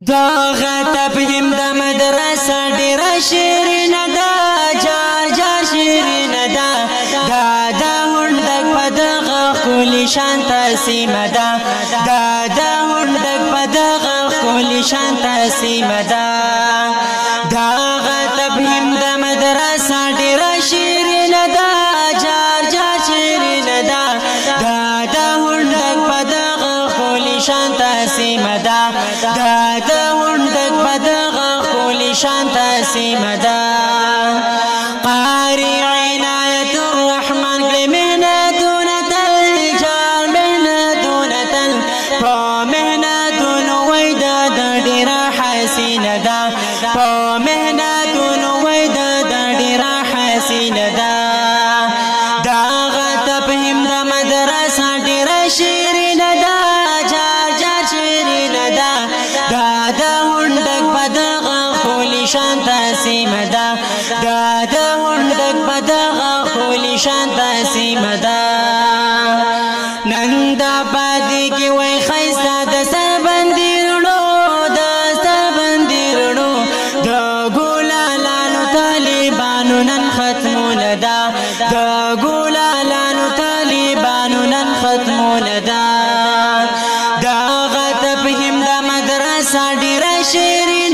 داغه تفهیم د مدرسه ډیر شیرین ده جار جار شیرین ده دا هندک په دغه ښکلي شانته سیمه ده دا هندک په دغه ښکلي شانته سیمه ده داغه تفهیم د مدرسه ډیر شیرین ده جار جار شیرین ده دا هندک په دغه ښکلي شانته سیمه ده دا هندک په دغه ښکلي شانته سیمه ده قاری عنایت الرحمن کړي محنتونه تل جار محنتونه تل په محنتونو وای دا ډېره حسینه ده په محنتونو وای دا ډېره حسینه ده دغه تفهیم د مدرسه ډېره شیرینه ده جار جار شیرینه ده دا هندک په دغه ښکلي شانته سیمه ده دا هندک په دغه ښکلي شانته سیمه ده نن دا بادي کې وای ښایسته د سربندي رڼو د سربندي رڼو د ګلالانو طالبانو نن ختمونه ده د ګلالانو طالبانو نن ختمونه ده دغه تفهیم د مدرسه ډېره شیرین